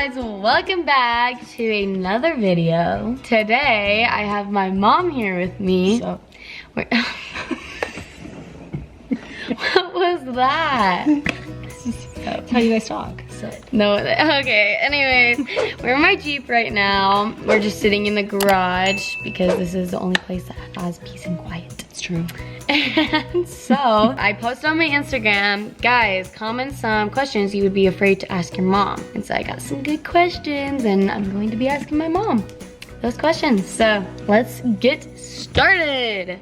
guys, welcome back to another video. Today I have my mom here with me. So, what was that? That's how you guys talk. So. No, okay, anyways, we're in my Jeep right now. We're just sitting in the garage because this is the only place that has peace and quiet. It's true. And so, I posted on my Instagram, guys, comment some questions you would be afraid to ask your mom. And so I got some good questions and I'm going to be asking my mom those questions. So, let's get started.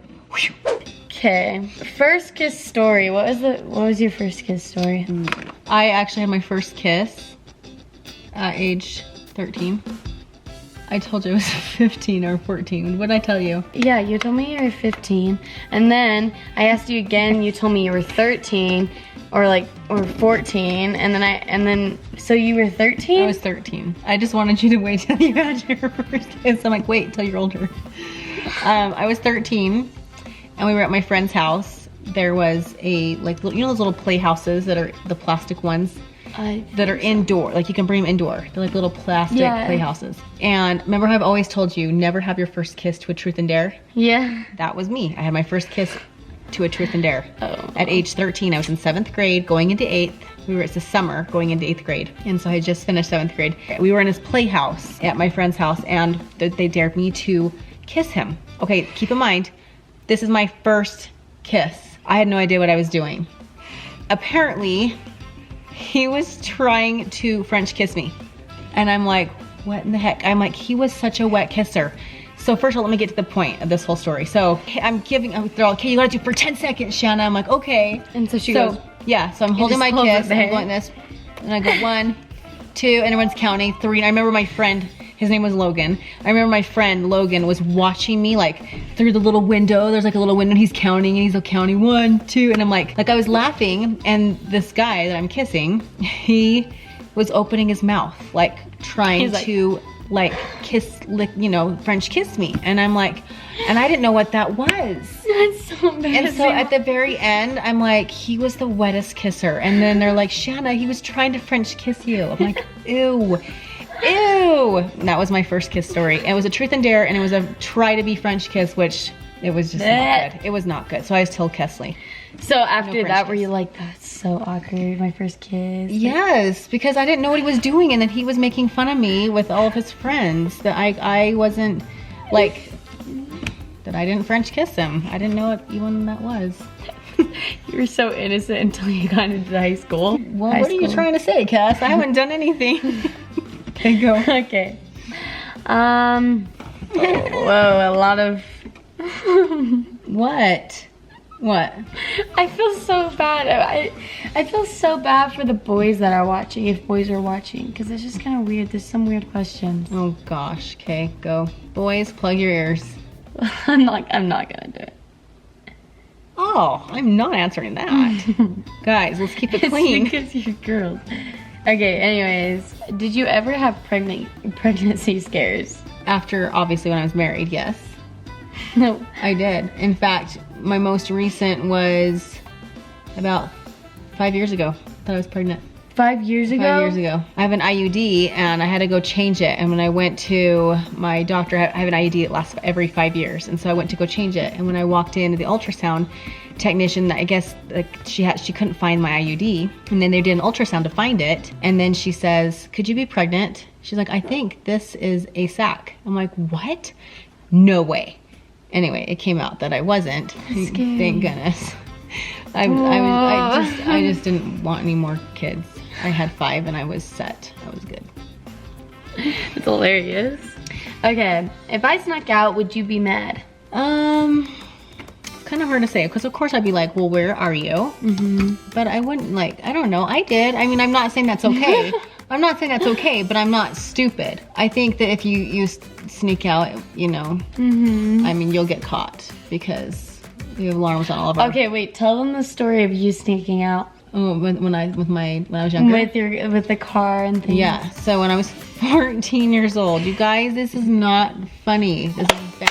Okay, first kiss story. What was your first kiss story? I actually had my first kiss at age 13. I told you I was 15 or 14. What did I tell you? Yeah, you told me you were 15. And then I asked you again, you told me you were 13 or 14. And then so you were 13? I was 13. I just wanted you to wait till you had your first kiss. I'm like, wait till you're older. I was 13 and we were at my friend's house. There was a, like, you know those little playhouses that are the plastic ones? That are indoor, like you can bring them indoor. They're like little plastic playhouses. And remember how I've always told you, never have your first kiss to a truth and dare? Yeah. That was me. I had my first kiss to a truth and dare. Oh. At age 13, I was in 7th grade, going into 8th. It's the summer, going into 8th grade. And so I had just finished 7th grade. We were in his playhouse at my friend's house and they dared me to kiss him. Okay, keep in mind, this is my first kiss. I had no idea what I was doing. Apparently, he was trying to French kiss me. And I'm like, what in the heck? I'm like, he was such a wet kisser. So first of all, let me get to the point of this whole story. So they're all, okay, you gotta do for 10 seconds, Shanna. I'm like, okay. And so she goes. Yeah, so I'm holding my kiss, I'm going this, and I go 1, 2, and everyone's counting, 3. And I remember my friend, his name was Logan. I remember my friend Logan was watching me like through the little window. There's like a little window and he's counting and he's like counting 1, 2. And I'm like I was laughing and this guy that I'm kissing, he was opening his mouth, like trying to kiss, you know, French kiss me. And I'm like, and I didn't know what that was. That's so embarrassing. And so at the very end, I'm like, he was the wettest kisser. And then they're like, Shanna, he was trying to French kiss you. I'm like, ew. Ew! And that was my first kiss story. It was a truth and dare, and it was a try to be French kiss, which it was just not good. It was not good. So I told Kesley. So after that, were you like, that's so awkward, my first kiss? Yes, because I didn't know what he was doing, and then he was making fun of me with all of his friends that I wasn't, like, that I didn't French kiss him. I didn't know what even that was. You were so innocent until you got into high school. Well, what are you trying to say, Cass? I haven't done anything. Okay, go. Okay. Whoa, a lot of... What? What? I feel so bad. I feel so bad for the boys that are watching, if boys are watching, because it's just kind of weird. There's some weird questions. Oh gosh. Okay, go. Boys, plug your ears. I'm not gonna do it. Oh, I'm not answering that. Guys, let's keep it clean. It's because you're girls. Okay, anyways, did you ever have pregnancy scares? After, obviously, when I was married, yes. No. I did. In fact, my most recent was about 5 years ago that I was pregnant. 5 years ago? 5 years ago. I have an IUD and I had to go change it. And when I went to my doctor, I have an IUD that lasts every 5 years. And so I went to go change it. And when I walked into the ultrasound technician, I guess she couldn't find my IUD. And then they did an ultrasound to find it. And then she says, could you be pregnant? She's like, I think this is a sac. I'm like, what? No way. Anyway, it came out that I wasn't. Thank goodness. I just didn't want any more kids. I had 5 and I was set. I was good. It's hilarious. Okay, if I snuck out, would you be mad? Kind of hard to say because of course I'd be like, well, where are you? But I wouldn't, like, I don't know. I did. I mean, I'm not saying that's okay. I'm not saying that's okay, but I'm not stupid. I think that if you sneak out, you know, I mean, you'll get caught because we have alarms on all of our... Okay, wait, tell them the story of you sneaking out. Oh, when I was younger? With the car and things. Yeah, so when I was 14 years old, you guys, this is not funny. This is bad.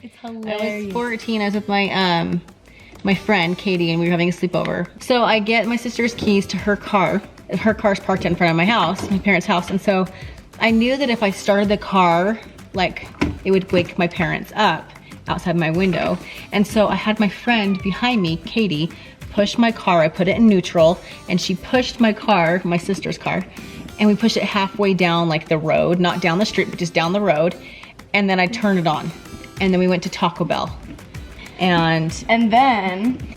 It's hilarious. I was 14, I was with my friend, Katie, and we were having a sleepover. So I get my sister's keys to her car, her car's parked in front of my house, my parents' house. And so I knew that if I started the car, like it would wake my parents up outside my window. And so I had my friend behind me, Katie, push my car. I put it in neutral and she pushed my car, my sister's car, and we pushed it halfway down like the road, not down the street, but just down the road. And then I turned it on. And then we went to Taco Bell. And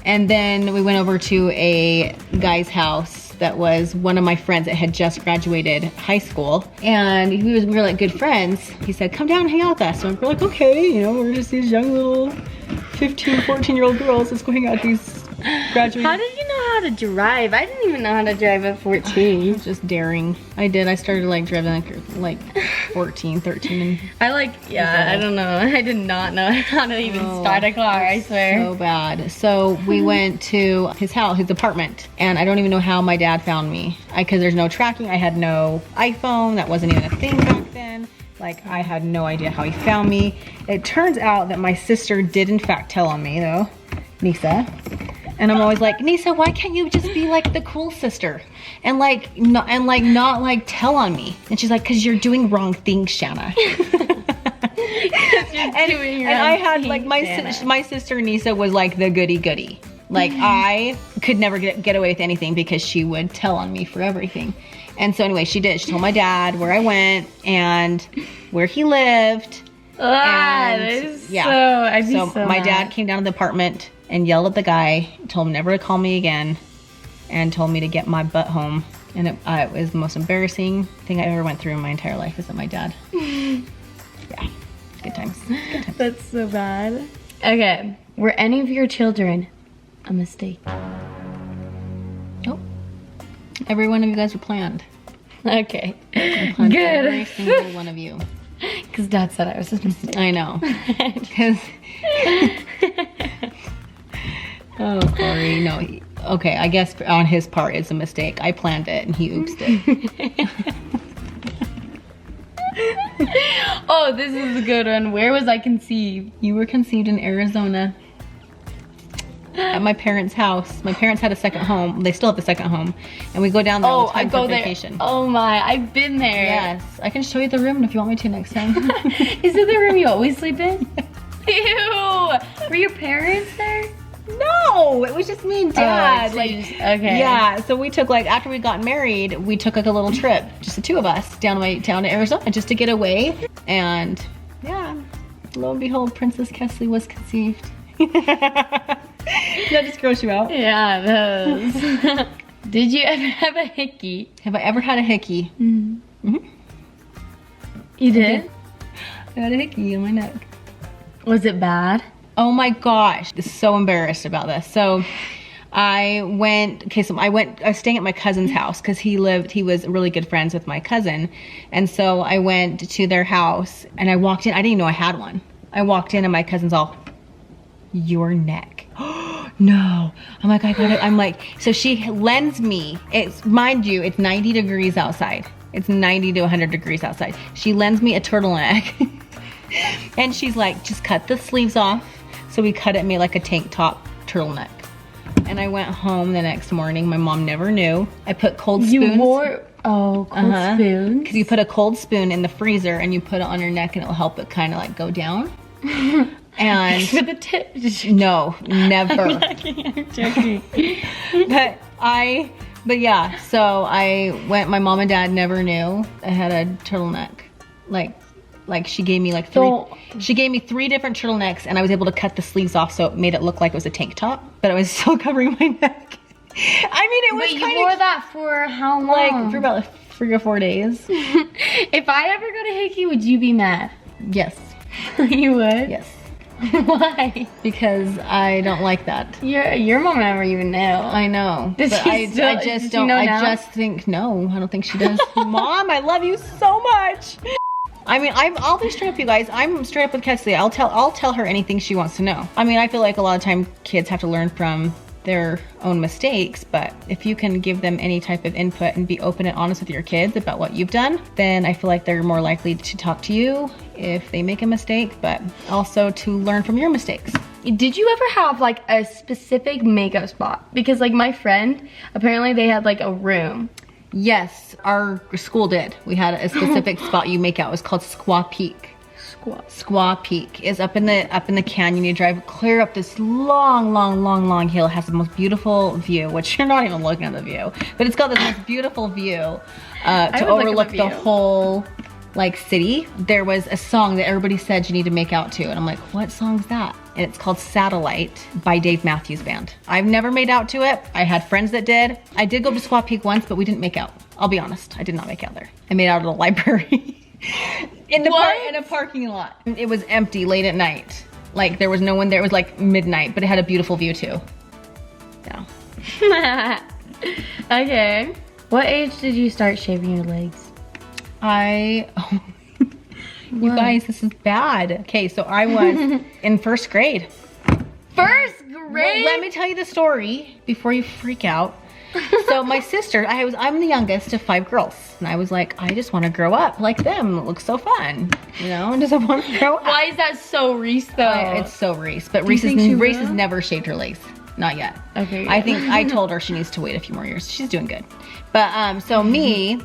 then we went over to a guy's house that was one of my friends that had just graduated high school. And we were like good friends. He said, come down and hang out with us. So we're like, okay, you know, we're just these young little 15, 14-year-old girls. Let's go hang out with these graduated. How did you know how to drive? I didn't even know how to drive at 14. Just daring. I did. I started like driving like 14, 13. I don't know. I did not know how to even start a car, I swear. So bad. So we went to his house, his apartment, and I don't even know how my dad found me. Because there's no tracking. I had no iPhone. That wasn't even a thing back then. Like, I had no idea how he found me. It turns out that my sister did in fact tell on me though, Nisa. And I'm always like, Nisa, why can't you just be like the cool sister and not tell on me? And she's like, cause you're doing wrong things, Shanna. and I had like my sister Nisa was like the goody. Like I could never get away with anything because she would tell on me for everything. And so anyway, she did. She told my dad where I went and where he lived. So my dad came down to the apartment and yelled at the guy, told him never to call me again, and told me to get my butt home. And it was the most embarrassing thing I ever went through in my entire life, is that my dad. Yeah, good times. Good times. That's so bad. Okay, were any of your children a mistake? Nope. Every one of you guys were planned. Okay, Good. Every single one of you. Because Dad said I was a mistake. I know. Because... Oh, Corey, no. Okay, I guess on his part it's a mistake. I planned it and he oopsed it. Oh, this is a good one. Where was I conceived? You were conceived in Arizona. At my parents' house. My parents had a second home. They still have the second home. And we go down there all the time for vacation. Oh my, I've been there. Yes. I can show you the room if you want me to next time. Is it the room you always sleep in? Ew! Were your parents there? No, it was just me and Dad. Okay. Yeah, so we took after we got married, we took a little trip, just the two of us, down to Arizona just to get away. And yeah, lo and behold, Princess Kesley was conceived. Did that just gross you out? Yeah, it does. Did you ever have a hickey? Have I ever had a hickey? Mm-hmm. You did? I had a hickey in my neck. Was it bad? Oh my gosh, I'm so embarrassed about this. So I was staying at my cousin's house because he was really good friends with my cousin. And so I went to their house and I walked in. I didn't even know I had one. I walked in and my cousin's all, your neck. No. I'm like, I got it. I'm like, so she lends me, mind you, it's 90 degrees outside. It's 90 to 100 degrees outside. She lends me a turtleneck and she's like, just cut the sleeves off. So we cut it and made like a tank top turtleneck. And I went home the next morning. My mom never knew. I put cold spoons. You wore, cold spoons? Because you put a cold spoon in the freezer and you put it on your neck and it'll help it kind of like go down. And with the tip? No, never. I'm joking. But yeah, so I went, my mom and dad never knew I had a turtleneck. Like she gave me she gave me 3 different turtlenecks and I was able to cut the sleeves off so it made it look like it was a tank top, but I was still covering my neck. I mean, it was kind of... But you wore that for how long? Like for about 3 or 4 days. If I ever got a hickey, would you be mad? Yes. You would? Yes. Why? Because I don't like that. Your mom never even knew. I know. Does but she still, I just don't. I just think no. I don't think she does. Mom, I love you so much. I mean, I'll be straight up, you guys. I'm straight up with Kesley. I'll tell her anything she wants to know. I mean, I feel like a lot of time kids have to learn from their own mistakes, but if you can give them any type of input and be open and honest with your kids about what you've done, then I feel like they're more likely to talk to you if they make a mistake, but also to learn from your mistakes. Did you ever have like a specific makeup spot? Because like my friend, apparently they had like a room Yes, our school did. We had a specific spot you make out. It was called Squaw Peak. Squaw Peak is up in the canyon. You drive clear up this long hill. It has the most beautiful view, which you're not even looking at the view, but it's got this most beautiful view to overlook the whole like city. There was a song that everybody said you need to make out to, and I'm like, what song's that? And it's called Satellite by Dave Matthews Band. I've never made out to it. I had friends that did. I did go to Squaw Peak once, but we didn't make out. I'll be honest, I did not make out there. I made out at the library. In a parking lot. It was empty late at night. Like there was no one there. It was like midnight, but it had a beautiful view too. Yeah. Okay. What age did you start shaving your legs? You guys, this is bad. Okay, so I was in first grade. First grade? Well, let me tell you the story before you freak out. So my sister, I'm the youngest of 5 girls. And I was like, I just want to grow up like them. It looks so fun. You know, and just want to grow up. Why is that so Reese though? It's so Reese. But Reese has never shaved her legs. Not yet. Okay. I think I told her she needs to wait a few more years. She's doing good. But so me,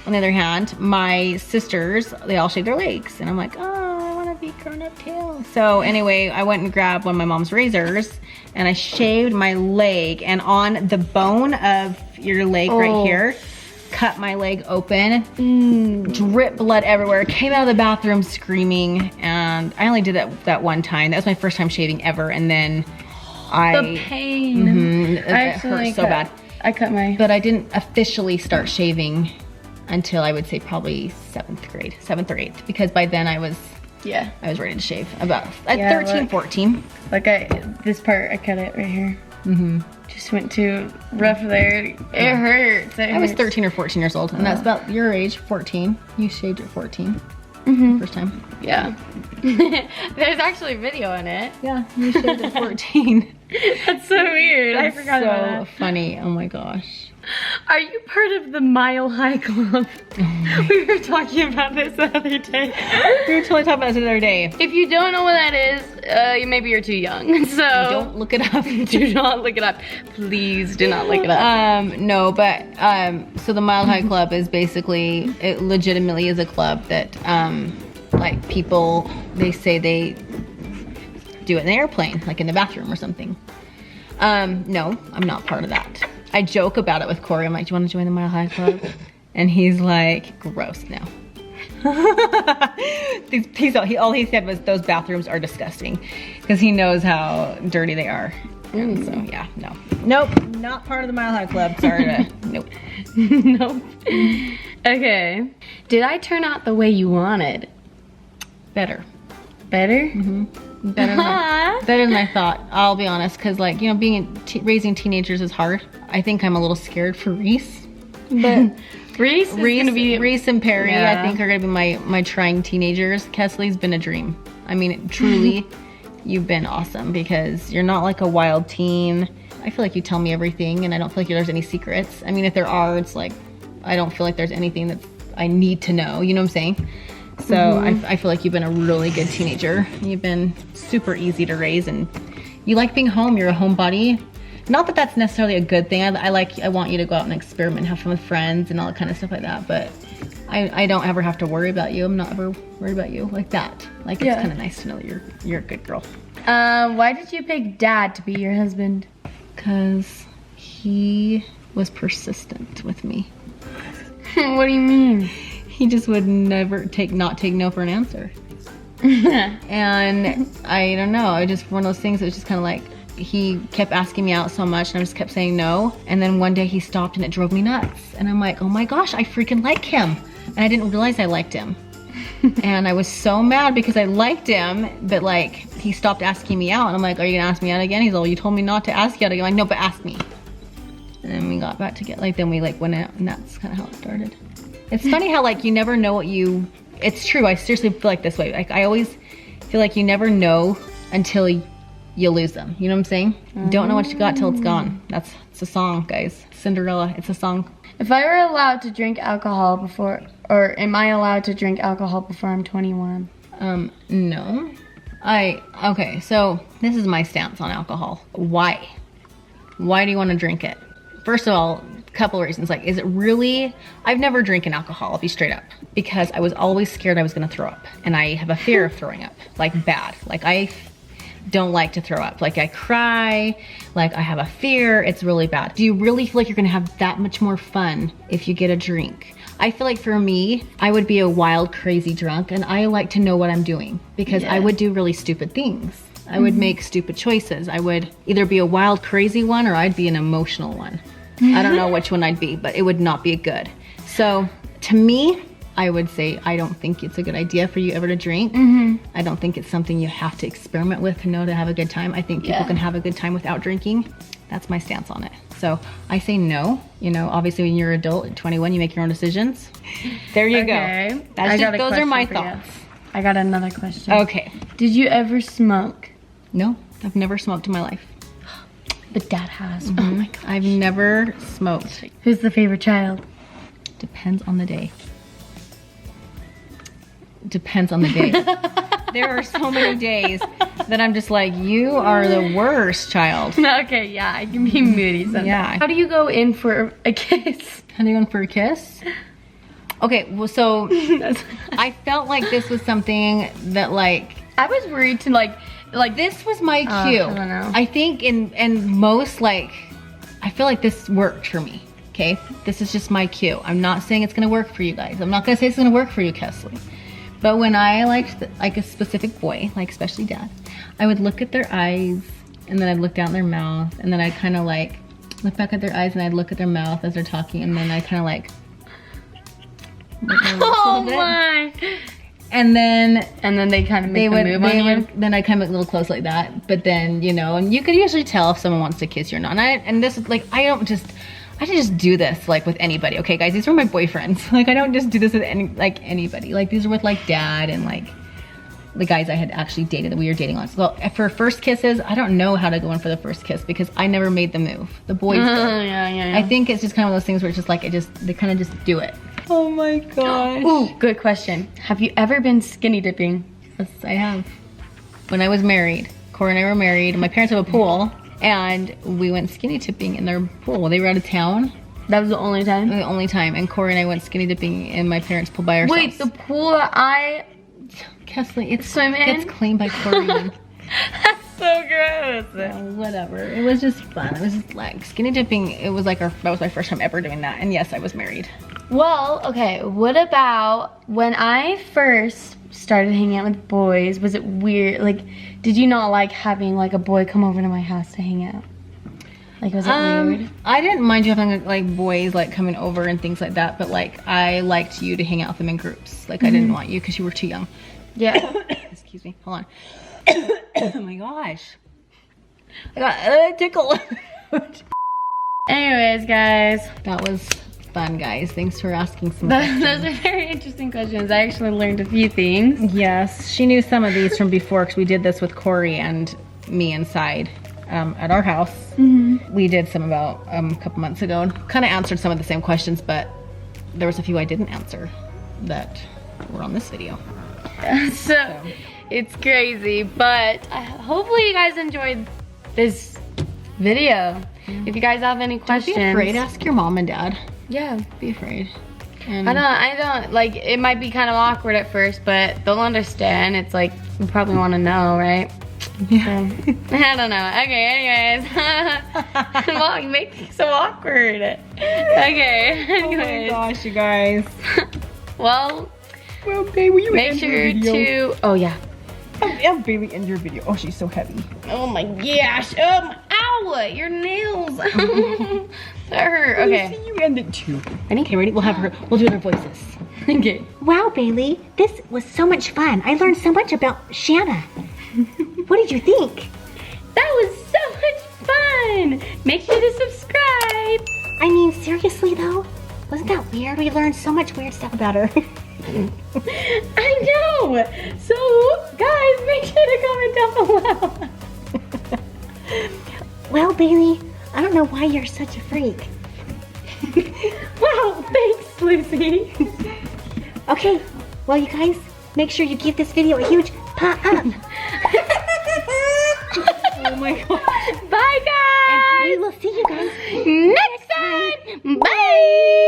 on the other hand, my sisters, they all shaved their legs. And I'm like, oh, I want to be grown up too. So anyway, I went and grabbed one of my mom's razors and I shaved my leg, and on the bone of your leg right here, cut my leg open, drip blood everywhere, came out of the bathroom screaming, and I only did that one time. That was my first time shaving ever, and then the pain. It hurt so bad. I cut my... But I didn't officially start shaving until I would say probably 7th or 8th, because by then I was ready to shave. About at 13, 14. Like this part, I cut it right here. Just went too rough there. It hurts. I was 13 or 14 years old, and that's about your age, 14. You shaved at 14. First time. Yeah. There's actually video in it. Yeah, you shaved at 14. That's so weird. That's I forgot about that. So funny. Oh my gosh. Are you part of the Mile High Club? We were talking about this the other day. We were totally talking about this the other day. If you don't know what that is, maybe you're too young. So don't look it up. Do not look it up. Please do not look it up. No, but so the Mile High Club is basically, it legitimately is a club that like people, they say they do it in the airplane, like in the bathroom or something. No, I'm not part of that. I joke about it with Corey. I'm like, do you want to join the Mile High Club? And he's like, gross, no. All he said was those bathrooms are disgusting, because he knows how dirty they are. And so yeah, no. Nope, not part of the Mile High Club. Sorry to, nope. Nope. Okay. Did I turn out the way you wanted? Better. Better? Better than I thought. I'll be honest, because like, you know, raising teenagers is hard. I think I'm a little scared for Reese, but Reese and Perry, I think are gonna be my trying teenagers. Kesley's been a dream. I mean, truly, you've been awesome, because you're not like a wild teen. I feel like you tell me everything, and I don't feel like there's any secrets. I mean, if there are, it's like, I don't feel like there's anything that I need to know. You know what I'm saying? So I feel like you've been a really good teenager. You've been super easy to raise, and you like being home. You're a homebody. Not that that's necessarily a good thing. I want you to go out and experiment, have fun with friends and all that kind of stuff like that. But I don't ever have to worry about you. I'm not ever worried about you like that. Like, it's kind of nice to know that you're a good girl. Why did you pick Dad to be your husband? Because he was persistent with me. What do you mean? He just would never not take no for an answer. And I don't know, I just, one of those things, it was just kind of like, he kept asking me out so much and I just kept saying no. And then one day he stopped and it drove me nuts. And I'm like, oh my gosh, I freaking like him. And I didn't realize I liked him. And I was so mad because I liked him, but like, he stopped asking me out. And I'm like, are you gonna ask me out again? He's like, well, you told me not to ask you out again. I'm like, no, but ask me. And then we got back together, like, then we like went out, and that's kind of how it started. It's funny how like, you never know what it's true, I seriously feel like this way. Like, I always feel like you never know until you lose them. You know what I'm saying? You don't know what you got till it's gone. It's a song, guys. Cinderella, it's a song. If I were allowed to drink alcohol before, or am I allowed to drink alcohol before I'm 21? No. Okay, so this is my stance on alcohol. Why do you want to drink it? first of all, a couple of reasons. Like, is it really, I've never drinking alcohol, I'll be straight up, because I was always scared I was gonna throw up. And I have a fear of throwing up, like bad. Like I don't like to throw up. Like I cry, like I have a fear, it's really bad. Do you really feel like you're gonna have that much more fun if you get a drink? I feel like for me, I would be a wild, crazy drunk, and I like to know what I'm doing because I would do really stupid things. I would make stupid choices. I would either be a wild, crazy one or I'd be an emotional one. I don't know which one I'd be, but it would not be good. So to me, I would say I don't think it's a good idea for you ever to drink. I don't think it's something you have to experiment with to know to have a good time. I think people can have a good time without drinking. That's my stance on it. So I say no. You know, obviously when you're an adult at 21, you make your own decisions. There you go. That's just, those are my thoughts. I got another question. Okay. Did you ever smoke? No, I've never smoked in my life. But Dad has. Oh my god. I've never smoked. Who's the favorite child? Depends on the day. Depends on the day. There are so many days that I'm just like, you are the worst child. Okay, yeah, I can be moody sometimes. Yeah. How do you go in for a kiss? How do you go in for a kiss? Okay, well, so I felt like this was something that like, I was worried to like this was my cue. I don't know. I think in most, like, I feel like this worked for me. Okay, this is just my cue. I'm not saying it's gonna work for you guys. I'm not gonna say it's gonna work for you, Kesley. But when I liked like a specific boy, like especially Dad, I would look at their eyes and then I'd look down their mouth and then I'd kind of like look back at their eyes and I'd look at their mouth as they're talking and then I kind of like oh my. And then they kind of make the move on you. Then I kind of look a little close like that. But then, you know, and you could usually tell if someone wants to kiss you or not. And this is like, I didn't just do this like with anybody. Okay, guys, these were my boyfriends. Like, I don't just do this with anybody. Like, these are with like Dad and like the guys I had actually dated that we were dating on. So for first kisses, I don't know how to go in for the first kiss because I never made the move. The boys did. Yeah. I think it's just kind of those things where it's just like, they kind of just do it. Oh my gosh. Ooh, good question. Have you ever been skinny dipping? Yes, I have. When I was married, Corey and I were married. My parents have a pool, and we went skinny dipping in their pool. They were out of town. That was the only time? The only time. And Corey and I went skinny dipping in my parents' pool by ourselves. Wait, the pool that Kesley, it's swim in? It's cleaned by Corey. That's so gross. Whatever. It was just fun. It was just like skinny dipping. It was like that was my first time ever doing that. And yes, I was married. Well, okay, what about when I first started hanging out with boys, was it weird? Like, did you not like having like a boy come over to my house to hang out? Like, was it weird? I didn't mind you having like boys like coming over and things like that, but like I liked you to hang out with them in groups. Like I didn't want you because you were too young. Yeah. Excuse me, hold on. Oh my gosh. I got a tickle. Anyways, guys. That was fun, guys. Thanks for asking some Those are very interesting questions. I actually learned a few things. Yes, she knew some of these from before because we did this with Corey and me inside at our house. We did some about a couple months ago and kind of answered some of the same questions, but there was a few I didn't answer that were on this video. So it's crazy, but hopefully you guys enjoyed this video. If you guys have any questions, Don't be afraid. Ask your mom and dad. Yeah, be afraid. And I don't like, it might be kind of awkward at first, but they'll understand. It's like, you probably want to know, right? Yeah. So, I don't know. Okay, anyways. Well, you make it so awkward. Okay, anyways. Oh my gosh, you guys. Well, babe, will you make sure to, oh yeah. Have Bailey end your video. Oh, she's so heavy. Oh my gosh. Ow, your nails. That hurt. Okay. See you end it too. Ready? Okay, ready? We'll do their voices. Okay. Wow, Bailey, this was so much fun. I learned so much about Shanna. What did you think? That was so much fun. Make sure to subscribe. I mean, seriously though, wasn't that weird? We learned so much weird stuff about her. I know. So, guys, make sure to comment down below. Well, Bailey, I don't know why you're such a freak. Wow, thanks, Lucy. Okay, well, you guys, make sure you give this video a huge pop up. Oh my god. Bye, guys. And we will see you guys next time. Bye.